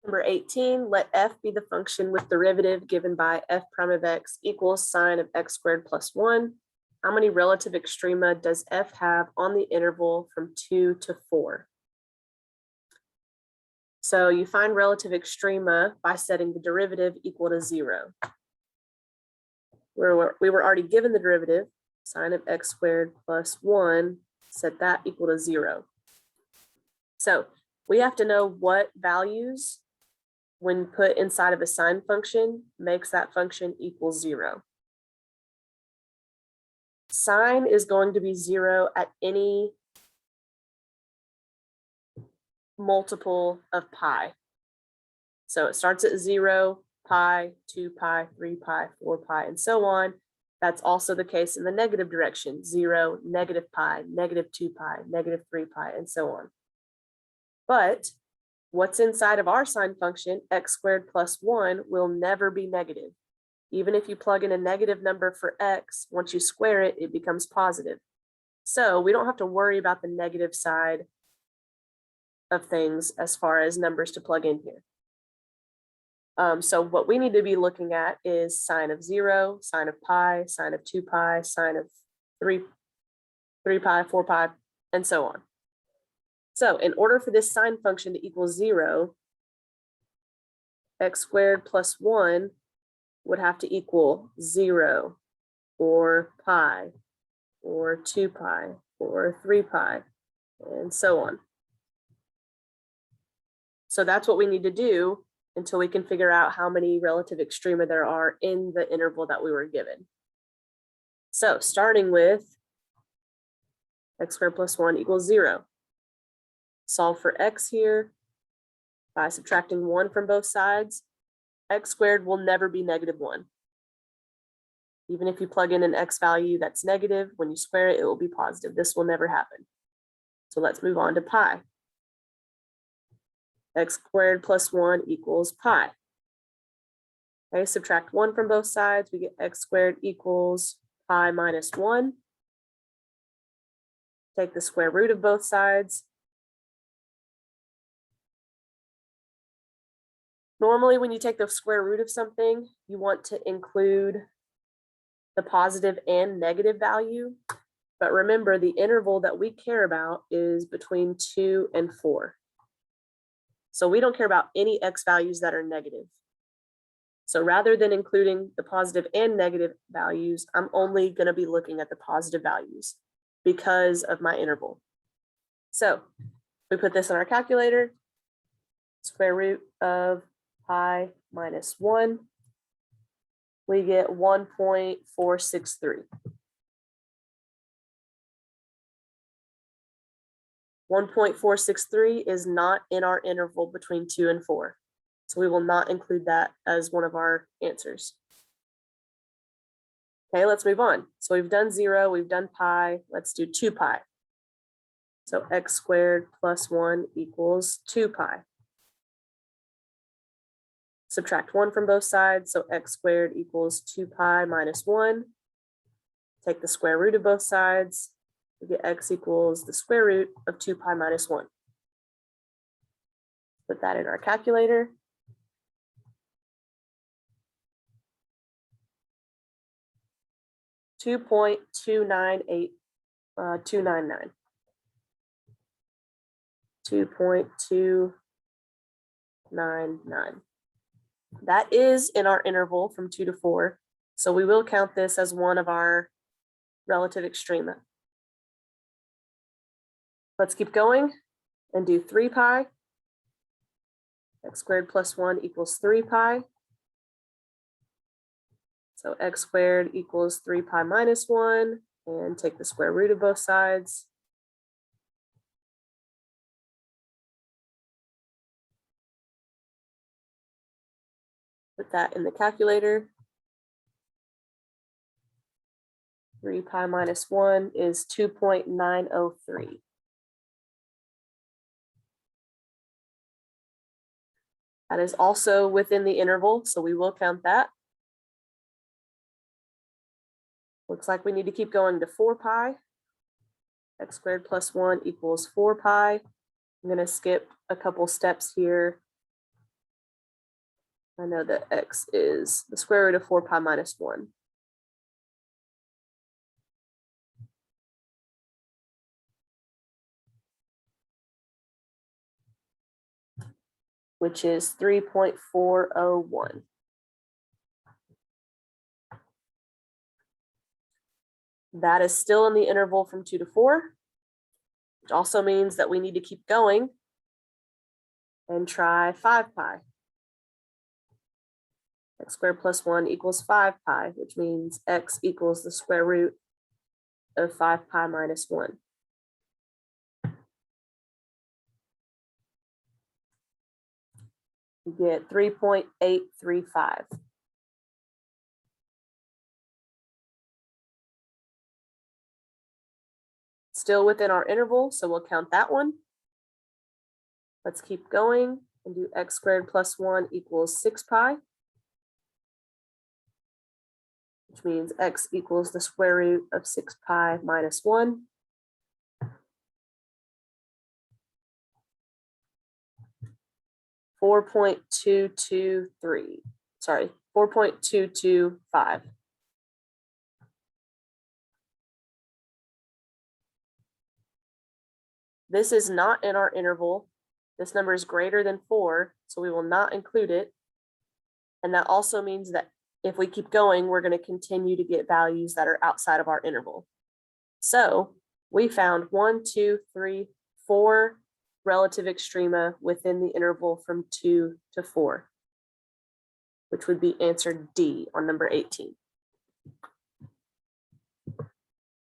Number 18, let f be the function with derivative given by f prime of x equals sine of x squared plus 1. How many relative extrema does f have on the interval from 2 to 4? So you find relative extrema by setting the derivative equal to 0. We were already given the derivative, sine of x squared plus 1, set that equal to 0. So we have to know what values, when put inside of a sine function, makes that function equal 0. Sine is going to be 0 at any multiple of pi. So it starts at 0, pi, 2 pi, 3 pi, 4 pi, and so on. That's also the case in the negative direction, 0, negative pi, negative 2 pi, negative 3 pi, and so on. But what's inside of our sine function, x squared plus 1, will never be negative. Even if you plug in a negative number for x, once you square it, it becomes positive. So we don't have to worry about the negative side of things as far as numbers to plug in here. So what we need to be looking at is sine of 0, sine of pi, sine of 2 pi, sine of 3 pi, 4 pi, and so on. So in order for this sine function to equal 0, x squared plus 1 would have to equal 0, or pi, or 2 pi, or 3 pi, and so on. So that's what we need to do until we can figure out how many relative extrema there are in the interval that we were given. So starting with x squared plus 1 equals 0. Solve for x here by subtracting 1 from both sides. X squared will never be negative 1. Even if you plug in an x value that's negative, when you square it, it will be positive. This will never happen. So let's move on to pi. X squared plus 1 equals pi. Okay, subtract 1 from both sides, we get x squared equals pi minus 1. Take the square root of both sides. Normally, when you take the square root of something, you want to include the positive and negative value. But remember, the interval that we care about is between 2 and 4. So we don't care about any x values that are negative. So rather than including the positive and negative values, I'm only going to be looking at the positive values because of my interval. So we put this in our calculator, square root of pi minus 1, we get 1.463. 1.463 is not in our interval between 2 and 4. So we will not include that as one of our answers. Okay, let's move on. So we've done 0, we've done pi, let's do 2 pi. So x squared plus 1 equals 2 pi. Subtract 1 from both sides, so x squared equals 2 pi minus 1. Take the square root of both sides, we get x equals the square root of 2 pi minus 1. Put that in our calculator. $2.298 299. 2.299. That is in our interval from 2 to 4. So we will count this as one of our relative extrema. Let's keep going and do 3 pi. X squared plus 1 equals 3 pi. So x squared equals 3 pi minus 1, and take the square root of both sides. Put that in the calculator. 3 pi minus 1 is 2.903. That is also within the interval, so we will count that. Looks like we need to keep going to 4 pi. X squared plus 1 equals 4 pi. I'm going to skip a couple steps here I know that x is the square root of 4 pi minus 1. Which is 3.401. That is still in the interval from 2 to 4, which also means that we need to keep going and try 5 pi. X squared plus 1 equals 5 pi, which means x equals the square root of 5 pi minus 1. You get 3.835. Still within our interval, so we'll count that one. Let's keep going and do x squared plus 1 equals 6 pi, which means x equals the square root of 6 pi minus 1. Sorry, 4.225. This is not in our interval. This number is greater than 4, so we will not include it. And that also means that if we keep going, we're going to continue to get values that are outside of our interval. So we found 1, 2, 3, 4 relative extrema within the interval from 2 to 4, which would be answer D on number 18.